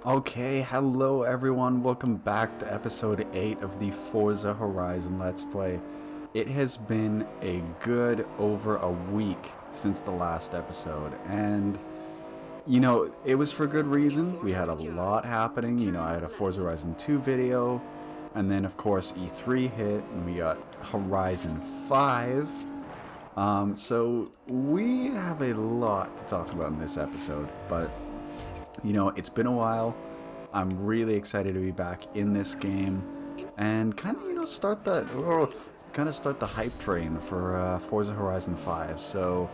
Okay, hello everyone, welcome back to episode 8 of the Forza Horizon Let's Play. It has been a good over a week since the last episode, and it was for good reason. We had a lot happening. I had a Forza Horizon 2 video, and then of course E3 hit, and we got Horizon 5. So we have a lot to talk about in this episode, but it's been a while. I'm really excited to be back in this game and kind of, start the hype train for Forza Horizon 5. So,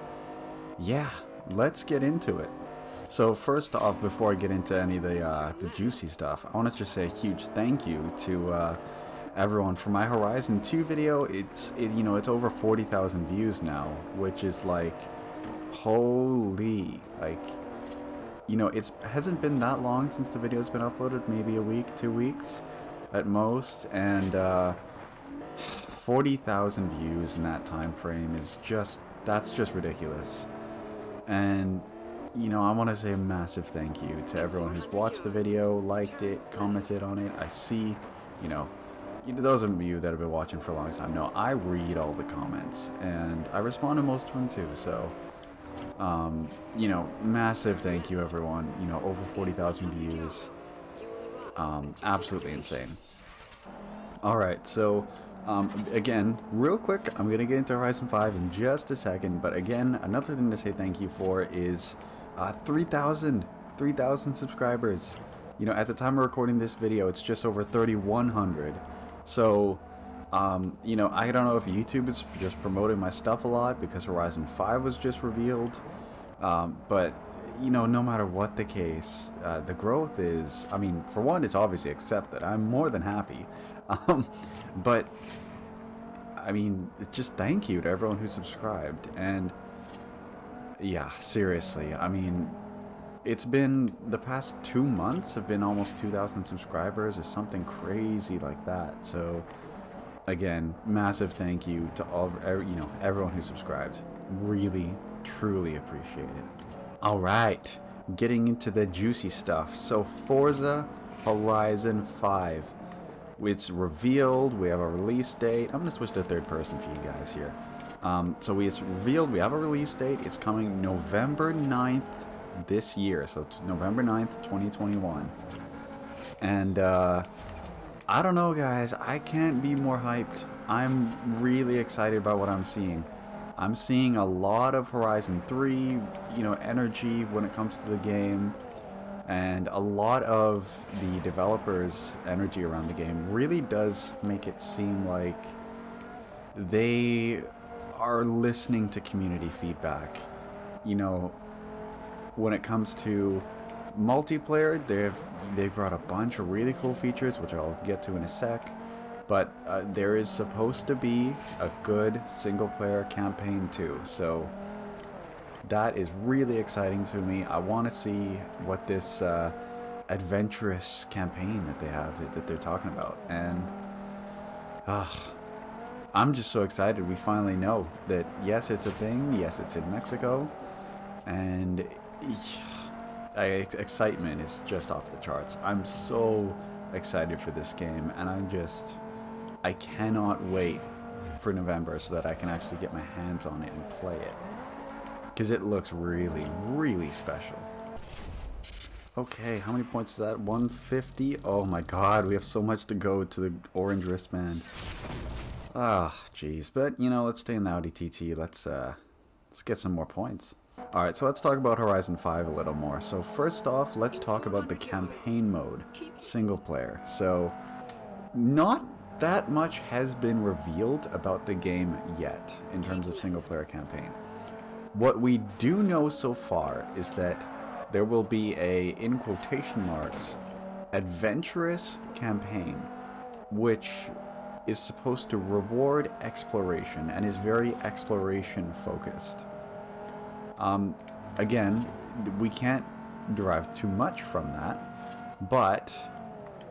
yeah, let's get into it. So first off, before I get into any of the juicy stuff, I want to just say a huge thank you to everyone for my Horizon 2 video. It's over 40,000 views now, which is like, holy, like. It hasn't been that long since the video's been uploaded, maybe a week, 2 weeks at most, and 40,000 views in that time frame is that's just ridiculous. And, I want to say a massive thank you to everyone who's watched the video, liked it, commented on it. I see, those of you that have been watching for a long time know I read all the comments, and I respond to most of them too, so... massive thank you everyone. Over 40,000 views. Absolutely insane. Alright, so again, real quick, I'm gonna get into Horizon 5 in just a second, but again, another thing to say thank you for is 3,000 subscribers. At the time of recording this video, it's just over 3,100. So I don't know if YouTube is just promoting my stuff a lot because Horizon 5 was just revealed, but no matter what the case, the growth is, for one, it's obviously accepted. I'm more than happy, but just thank you to everyone who subscribed. And yeah, seriously, it's been, the past 2 months have been almost 2,000 subscribers or something crazy like that. So again, massive thank you to all, everyone who subscribed. Really, truly appreciate it. Alright, getting into the juicy stuff. So Forza Horizon 5. It's revealed, we have a release date. I'm going to switch to third person for you guys here. So it's revealed, we have a release date. It's coming November 9th this year. So it's November 9th, 2021. And, I don't know, guys. I can't be more hyped. I'm really excited about what I'm seeing. I'm seeing a lot of Horizon 3, energy when it comes to the game, and a lot of the developers' energy around the game really does make it seem like they are listening to community feedback. When it comes to multiplayer, they've brought a bunch of really cool features, which I'll get to in a sec, but there is supposed to be a good single player campaign too, so that is really exciting to me. I want to see what this adventurous campaign that they have, that they're talking about, and I'm just so excited. We finally know that yes, it's a thing, yes, it's in Mexico, and excitement is just off the charts. I'm so excited for this game, and I cannot wait for November so that I can actually get my hands on it and play it, because it looks really, really special. Okay, how many points is that? 150? Oh my god, we have so much to go to the orange wristband. Jeez. But, let's stay in the Audi TT. Let's get some more points. Alright, so let's talk about Horizon 5 a little more. So first off, let's talk about the campaign mode, single player. So, not that much has been revealed about the game yet, in terms of single player campaign. What we do know so far is that there will be a, in quotation marks, adventurous campaign, which is supposed to reward exploration and is very exploration focused. Again, we can't derive too much from that, but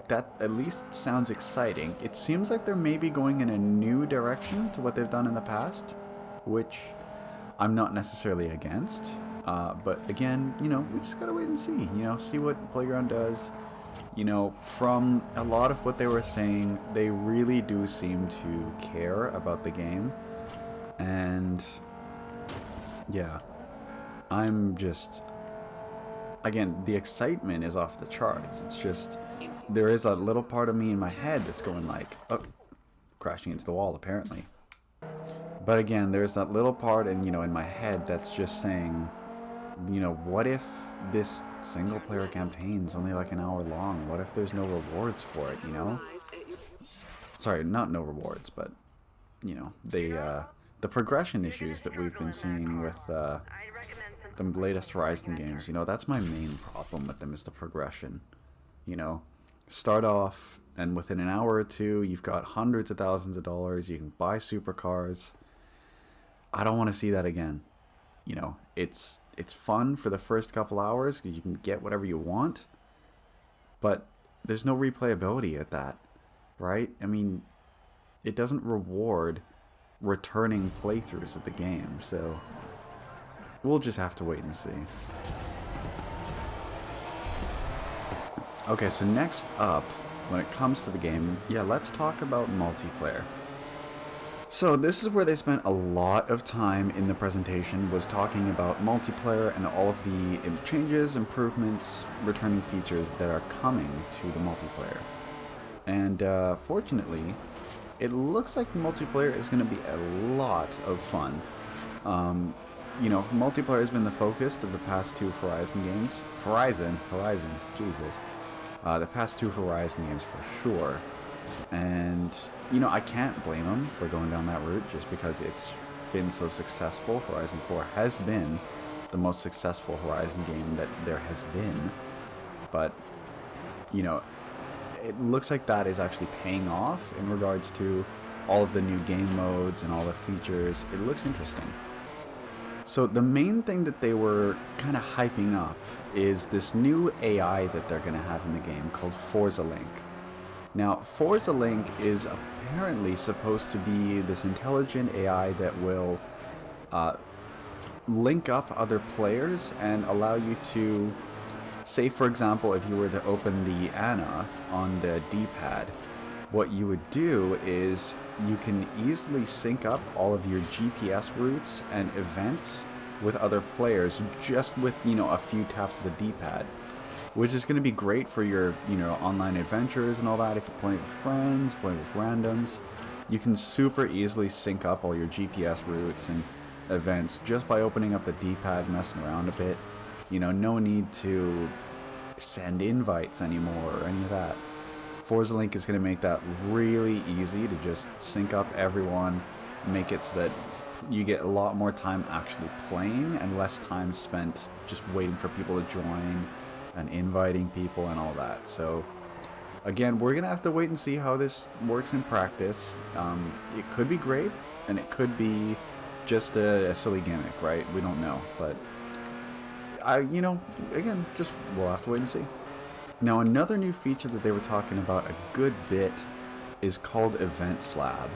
that at least sounds exciting. It seems like they're maybe going in a new direction to what they've done in the past, which I'm not necessarily against. But again, we just gotta wait and see. See what Playground does. From a lot of what they were saying, they really do seem to care about the game. And yeah, I'm just, again, the excitement is off the charts. It's just, there is a little part of me in my head that's going like, oh, crashing into the wall apparently. But again, there's that little part in my head that's just saying, what if this single player campaign's only like an hour long? What if there's no rewards for it, Sorry, not no rewards, but, the progression issues that we've been seeing with the latest Horizon games, that's my main problem with them, is the progression. Start off, and within an hour or two, you've got hundreds of thousands of dollars, you can buy supercars. I don't want to see that again. It's fun for the first couple hours because you can get whatever you want, but there's no replayability at that, right? I mean, it doesn't reward returning playthroughs of the game, so we'll just have to wait and see. Okay, so next up, when it comes to the game, let's talk about multiplayer. So this is where they spent a lot of time in the presentation, was talking about multiplayer and all of the changes, improvements, returning features that are coming to the multiplayer. And fortunately, it looks like multiplayer is going to be a lot of fun. Multiplayer has been the focus of the past two Horizon games. Horizon, Jesus. The past two Horizon games for sure. And, I can't blame them for going down that route just because it's been so successful. Horizon 4 has been the most successful Horizon game that there has been. But, it looks like that is actually paying off in regards to all of the new game modes and all the features. It looks interesting. So the main thing that they were kind of hyping up is this new AI that they're going to have in the game called Forza Link. Now, Forza Link is apparently supposed to be this intelligent AI that will link up other players and allow you to, say for example, if you were to open the Anna on the D-pad, what you would do is you can easily sync up all of your GPS routes and events with other players just with, a few taps of the D-pad. Which is going to be great for your, online adventures and all that. If you're playing with friends, playing with randoms, you can super easily sync up all your GPS routes and events just by opening up the D-pad, messing around a bit. No need to send invites anymore or any of that. Forza Link is going to make that really easy to just sync up everyone, make it so that you get a lot more time actually playing and less time spent just waiting for people to join and inviting people and all that. So again, we're gonna have to wait and see how this works in practice. It could be great and it could be just a silly gimmick, right? We don't know, but again, just we'll have to wait and see. Now, another new feature that they were talking about a good bit is called Events Lab,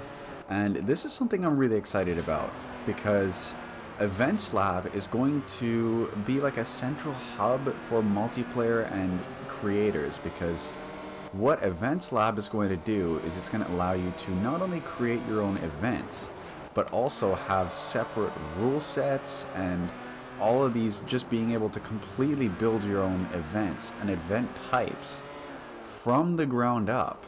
and this is something I'm really excited about because Events Lab is going to be like a central hub for multiplayer and creators, because what Events Lab is going to do is it's going to allow you to not only create your own events, but also have separate rule sets and all of these, just being able to completely build your own events and event types from the ground up.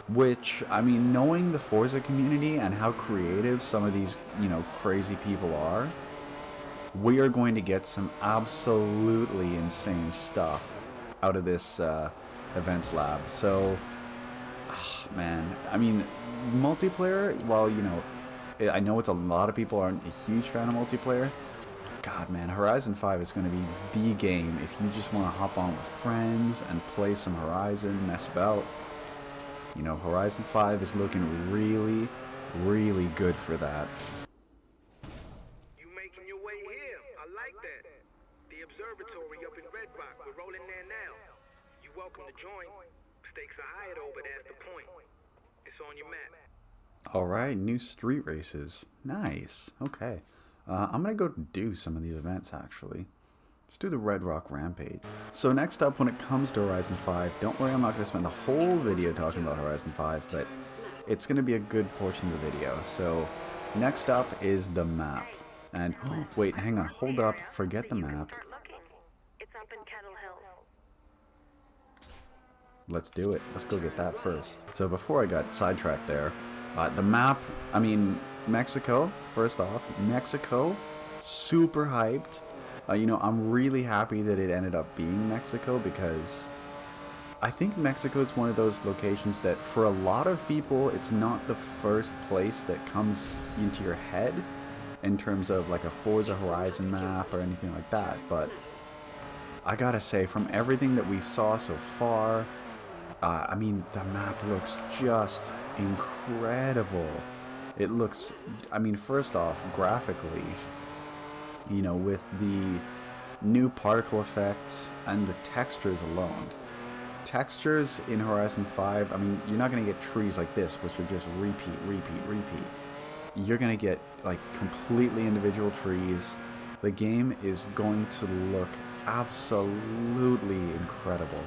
Which, I mean, knowing the Forza community and how creative some of these, crazy people are, we are going to get some absolutely insane stuff out of this Events Lab. So, man, I mean, multiplayer, while, I know it's a lot of people aren't a huge fan of multiplayer, God, man, Horizon 5 is going to be the game if you just want to hop on with friends and play some Horizon, mess about. Horizon 5 is looking really, really good for that. You making your way here. I like that. The observatory up in Red Rock. We're rolling there now. You're welcome to join. Stakes are higher though, but that's the point. It's on your map. Alright, new street races. Nice. Okay. I'm going to go do some of these events, actually. Let's do the Red Rock Rampage. So next up, when it comes to Horizon 5, don't worry, I'm not going to spend the whole video talking about Horizon 5, but it's going to be a good portion of the video. So next up is the map. And, oh, wait, hang on, hold up, forget the map. Let's do it. Let's go get that first. So before I got sidetracked there, the map, I mean, Mexico, first off, Mexico, super hyped. You know, I'm really happy that it ended up being Mexico because I think Mexico is one of those locations that for a lot of people, it's not the first place that comes into your head in terms of like a Forza Horizon map or anything like that. But I gotta say, from everything that we saw so far, I mean, the map looks just incredible. It looks, I mean, first off, graphically, you know, with the new particle effects and the textures alone. Textures in Horizon 5, I mean, you're not going to get trees like this, which are just repeat. You're going to get, like, completely individual trees. The game is going to look absolutely incredible.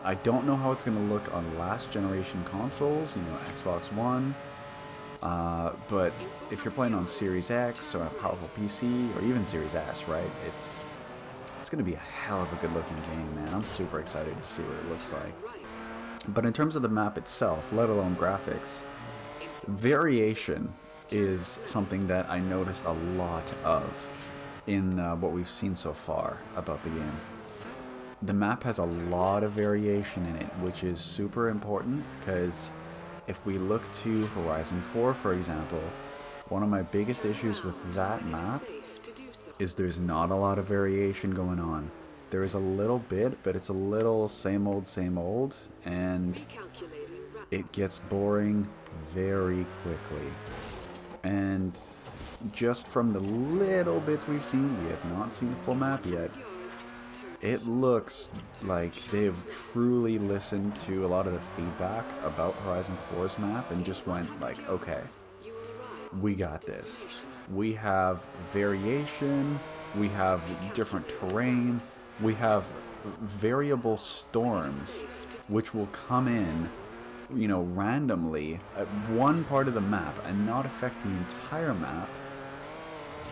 I don't know how it's going to look on last generation consoles, you know, Xbox One. But if you're playing on Series X or a powerful PC or even Series S, right, it's going to be a hell of a good looking game, man. I'm super excited to see what it looks like. But in terms of the map itself, let alone graphics, variation is something that I noticed a lot of in what we've seen so far about the game. The map has a lot of variation in it, which is super important because if we look to Horizon 4, for example, one of my biggest issues with that map is there's not a lot of variation going on. There is a little bit, but it's a little same old, and it gets boring very quickly. And just from the little bits we've seen, we have not seen the full map yet, it looks like they've truly listened to a lot of the feedback about Horizon 4's map and just went like, okay, we got this. We have variation, we have different terrain, we have variable storms which will come in, you know, randomly at one part of the map and not affect the entire map.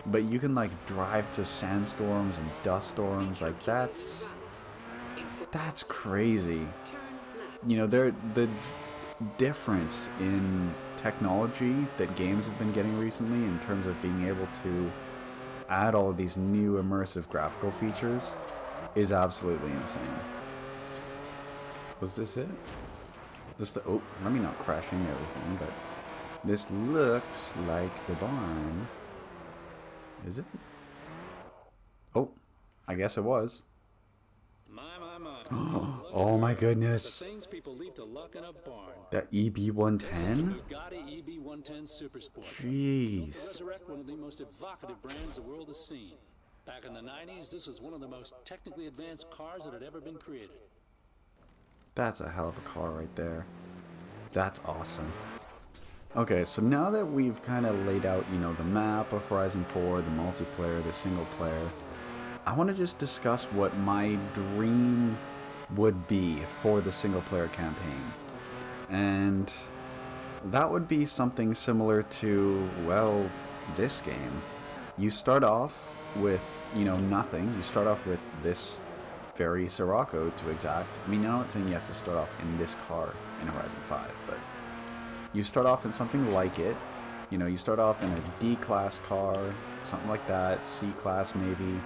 But you can like drive to sandstorms and dust storms, like that's crazy. You know, the difference in technology that games have been getting recently in terms of being able to add all of these new immersive graphical features is absolutely insane. Was this it? Oh, let me not crash into everything, but this looks like the barn. Is it? Oh, I guess it was. My. Oh my goodness. The things people leave to luck in a barn. That EB110? Bugatti EB110 Super Sport. Jeez. Resurrect one of the most evocative brands the world has seen. Back in the 90s, this was one of the most technically advanced cars that had ever been created. That's a hell of a car right there. That's awesome. Okay, so now that we've kind of laid out, you know, the map of Horizon 4, the multiplayer, the single player, I want to just discuss what my dream would be for the single player campaign. And that would be something similar to, well, this game. You start off with, you know, nothing. You start off with this very Sirocco, to exact. I mean, I'm not saying you have to start off in this car in Horizon 5, but you start off in something like it. You know, you start off in a D-class car, something like that, C-class maybe,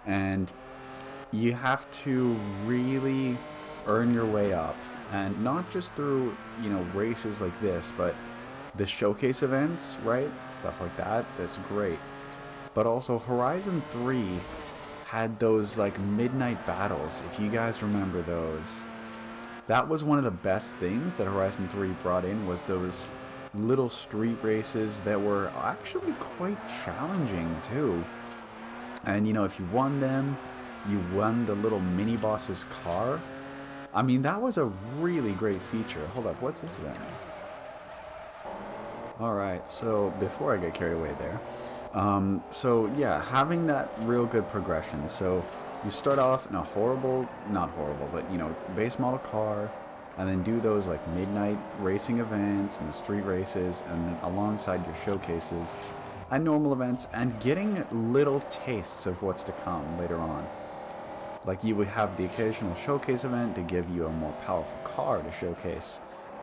and you have to really earn your way up, and not just through, you know, races like this, but the showcase events, right? Stuff like that, that's great. But also Horizon 3 had those like midnight battles, if you guys remember those. That was one of the best things that Horizon 3 brought in, was those little street races that were actually quite challenging too. And you know, if you won them, you won the little mini boss's car. I mean, that was a really great feature. Hold up, what's this event? Alright, so before I get carried away there, So yeah, having that real good progression. So you start off in a horrible, not horrible, but base model car, and then do those like midnight racing events and the street races, and then alongside your showcases and normal events, and getting little tastes of what's to come later on. Like you would have the occasional showcase event to give you a more powerful car to showcase.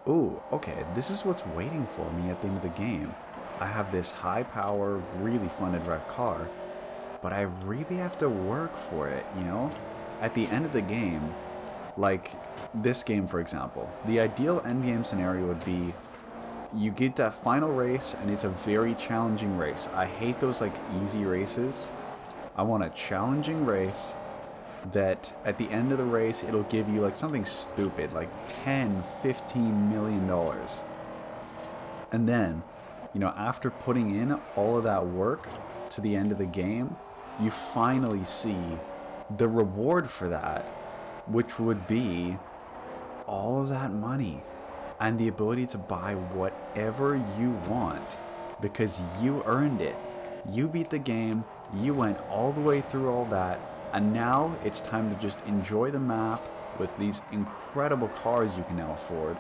Ooh, okay, this is what's waiting for me at the end of the game. I have this high power, really fun to drive car, but I really have to work for it, At the end of the game, like this game for example, the ideal endgame scenario would be you get that final race and it's a very challenging race. I hate those like easy races. I want a challenging race that at the end of the race it'll give you like something stupid like 10, 15 million dollars. And then, after putting in all of that work to the end of the game, you finally see the reward for that, which would be all of that money and the ability to buy whatever you want because you earned it. You beat the game, you went all the way through all that, and now it's time to just enjoy the map with these incredible cars you can now afford.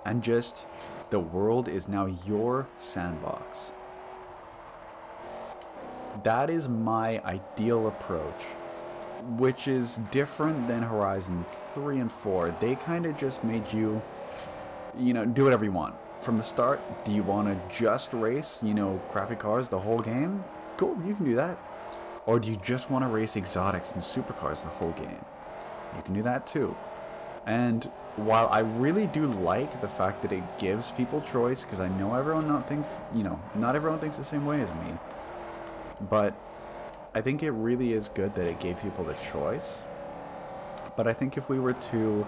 And just, the world is now your sandbox. That is my ideal approach, which is different than Horizon 3 and 4. They kind of just made you, do whatever you want. From the start, do you want to just race, crappy cars the whole game? Cool, you can do that. Or do you just want to race exotics and supercars the whole game? You can do that too. And while I really do like the fact that it gives people choice, because I know everyone not everyone thinks the same way as me, but I think it really is good that it gave people the choice. But I think if we were to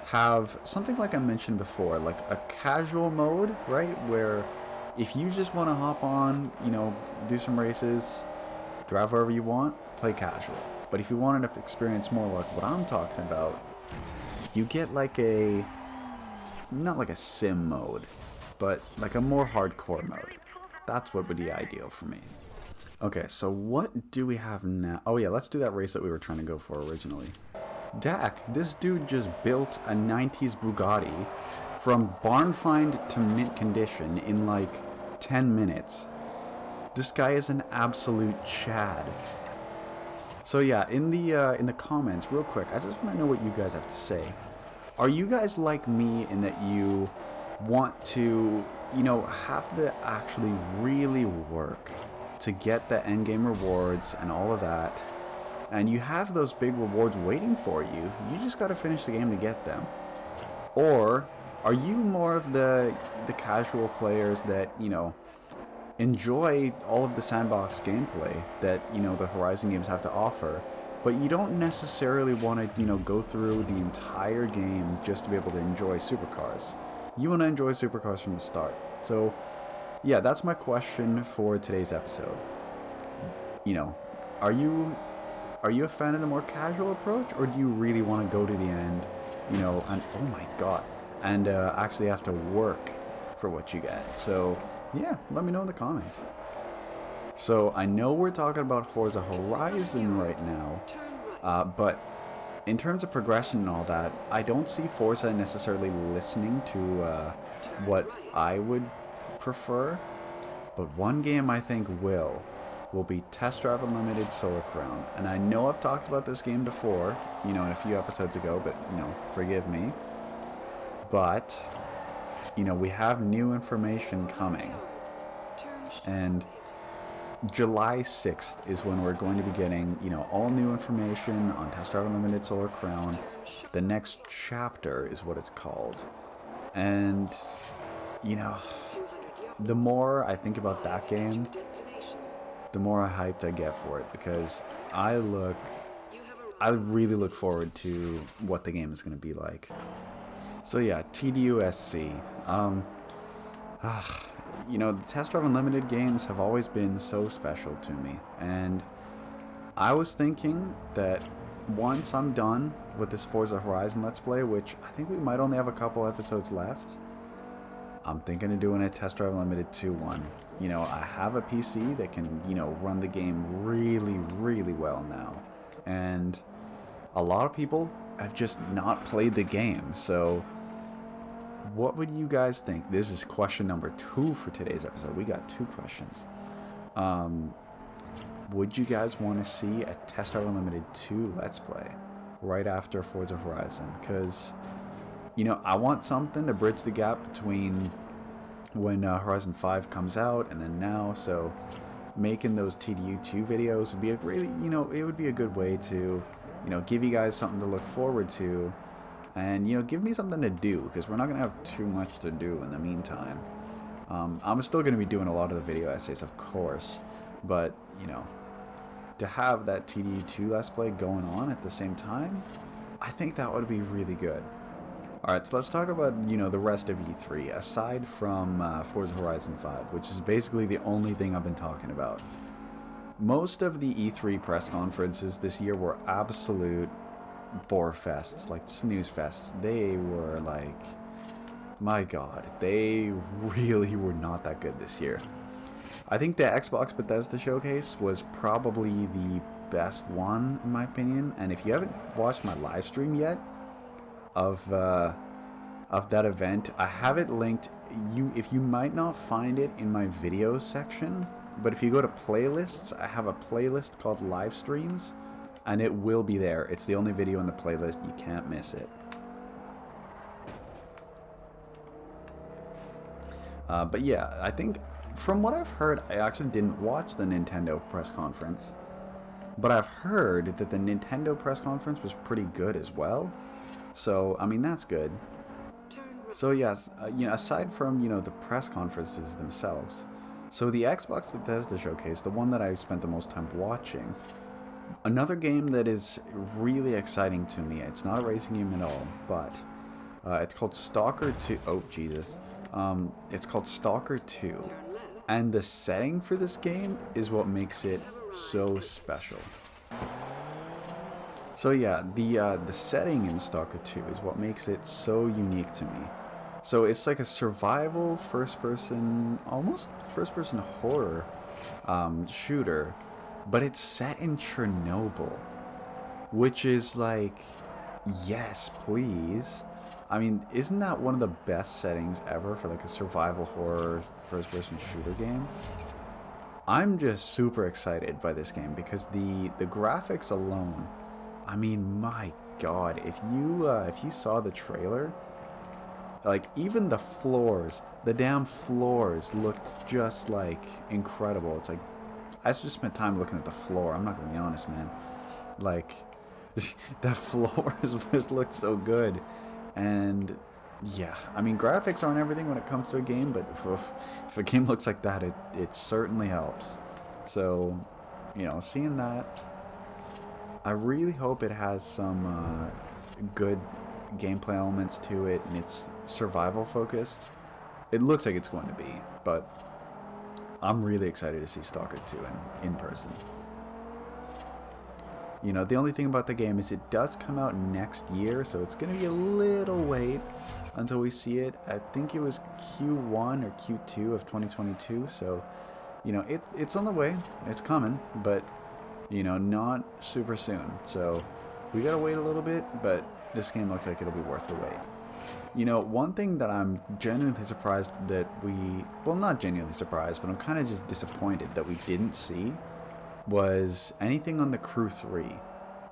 have something like I mentioned before, like a casual mode, right, where if you just want to hop on, do some races, drive wherever you want, play casual. But if you wanted to experience more like what I'm talking about, you get like not like a sim mode, but like a more hardcore mode. That's what would be ideal for me. Okay, so what do we have now? Oh yeah, let's do that race that we were trying to go for originally. Dak, this dude just built a 90s Bugatti from barn find to mint condition in like 10 minutes. This guy is an absolute Chad. So yeah, in the comments, real quick, I just want to know what you guys have to say. Are you guys like me in that you want to, have to actually really work to get the endgame rewards and all of that, and you have those big rewards waiting for you, you just got to finish the game to get them? Or are you more of the casual players that, enjoy all of the sandbox gameplay that, the Horizon games have to offer, but you don't necessarily want to, go through the entire game just to be able to enjoy supercars? You want to enjoy supercars from the start. So yeah, that's my question for today's episode. Are you a fan of the more casual approach, or do you really want to go to the end, and oh my god, and actually have to work for what you get? So yeah, let me know in the comments. So I know we're talking about Forza Horizon right now, but in terms of progression and all that, I don't see Forza necessarily listening to what I would prefer, but one game I think will be Test Drive Unlimited Solar Crown. And I know I've talked about this game before, in a few episodes ago, but forgive me. But we have new information coming, and July 6th is when we're going to be getting all new information on Test Drive Unlimited Solar Crown. The next chapter is what it's called. And the more I think about that game, the more hyped I get for it, because I really look forward to what the game is going to be like. So yeah, TDU SC. The Test Drive Unlimited games have always been so special to me, and I was thinking that once I'm done with this Forza Horizon Let's Play, which I think we might only have a couple episodes left, I'm thinking of doing a Test Drive Unlimited 2 one. You know, I have a PC that can, you know, run the game really, really well now. And a lot of people have just not played the game. So what would you guys think? This is question number 2 for today's episode. We got 2 questions. Would you guys want to see a Test Drive Unlimited 2 Let's Play right after Forza Horizon? Because, you know, I want something to bridge the gap between when Horizon 5 comes out and then now. So making those TDU 2 videos would be a really, you know, it would be a good way to, you know, give you guys something to look forward to. And, you know, give me something to do, because we're not going to have too much to do in the meantime. I'm still going to be doing a lot of the video essays, of course. But, you know, to have that TDU2 Let's Play going on at the same time, I think that would be really good. Alright, so let's talk about, you know, the rest of E3, aside from Forza Horizon 5, which is basically the only thing I've been talking about. Most of the E3 press conferences this year were absolute bore fests, like snooze fests. They were like, my god, they really were not that good this year. I think the Xbox Bethesda showcase was probably the best one, in my opinion. And if you haven't watched my live stream yet of that event, I have it linked. If you might not find it in my videos section, but if you go to playlists, I have a playlist called live streams, and it will be there. It's the only video in the playlist. You can't miss it. But yeah, I think from what I've heard, I actually didn't watch the Nintendo press conference, but I've heard that the Nintendo press conference was pretty good as well. So, I mean, that's good. So yes, you know, aside from, you know, the press conferences themselves, so the Xbox Bethesda showcase, the one that I spent the most time watching, another game that is really exciting to me. It's not a racing game at all, but it's called Stalker 2. Oh, Jesus. It's called Stalker 2. And the setting for this game is what makes it so special. So yeah, the setting in Stalker 2 is what makes it so unique to me. So it's like a survival first-person, almost first-person horror shooter, but it's set in Chernobyl, which is like, yes, please. I mean, isn't that one of the best settings ever for like a survival horror first-person shooter game? I'm just super excited by this game because the graphics alone, I mean, my god, if you saw the trailer, like even the floors, the damn floors looked just like incredible. It's like, I just spent time looking at the floor. I'm not gonna be honest, man. Like, the floors just looked so good. And yeah, I mean, graphics aren't everything when it comes to a game, but if a game looks like that, it certainly helps. So, you know, seeing that, I really hope it has some good gameplay elements to it, and it's survival focused. It looks like it's going to be, but I'm really excited to see Stalker 2 in person. You know, the only thing about the game is it does come out next year, so it's going to be a little wait until we see it. I think it was Q1 or Q2 of 2022, so, you know, it's on the way. It's coming, but, you know, not super soon. So we got to wait a little bit, but this game looks like it'll be worth the wait. You know, one thing that I'm genuinely surprised that well, not genuinely surprised, but I'm kind of just disappointed that we didn't see was anything on the Crew 3,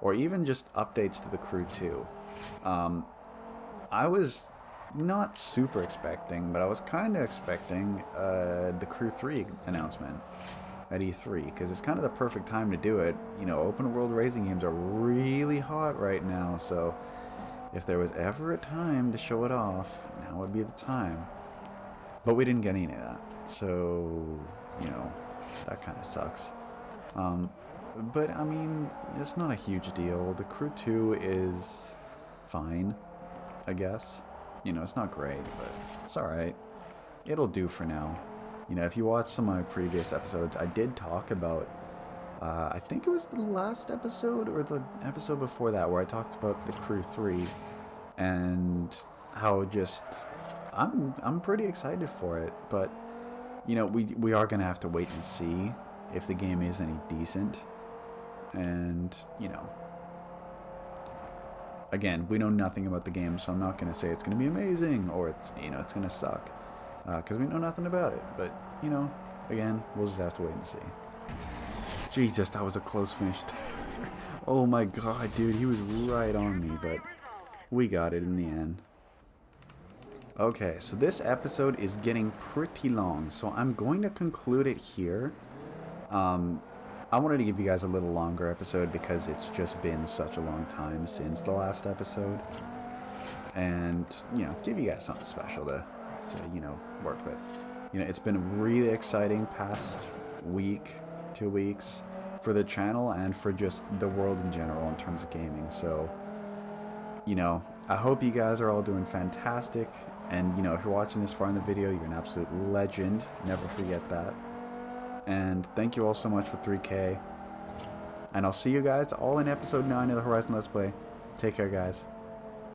or even just updates to the Crew 2. I was not super expecting, but I was kind of expecting the Crew 3 announcement at E3, because it's kind of the perfect time to do it. You know, open world racing games are really hot right now, so if there was ever a time to show it off, now would be the time. But we didn't get any of that, so, you know, that kind of sucks. But I mean, it's not a huge deal. The Crew 2 is fine, I guess. You know, it's not great, but it's alright. It'll do for now. You know, if you watch some of my previous episodes, I did talk about, I think it was the last episode or the episode before that, where I talked about the Crew 3 and how just I'm pretty excited for it, but you know, we are gonna have to wait and see if the game is any decent. And you know, again, we know nothing about the game, so I'm not gonna say it's gonna be amazing or it's, you know, it's gonna suck, because we know nothing about it. But you know, again, we'll just have to wait and see. Jesus, that was a close finish. Oh my god, dude, he was right on me, but we got it in the end. Okay, so this episode is getting pretty long, so I'm going to conclude it here. I wanted to give you guys a little longer episode because it's just been such a long time since the last episode. And, you know, give you guys something special to you know, work with. You know, it's been a really exciting past week, 2 weeks for the channel and for just the world in general in terms of gaming. So, you know, I hope you guys are all doing fantastic. And, you know, if you're watching this far in the video, you're an absolute legend. Never forget that. And thank you all so much for 3K. And I'll see you guys all in episode 9 of the Horizon Let's Play. Take care, guys.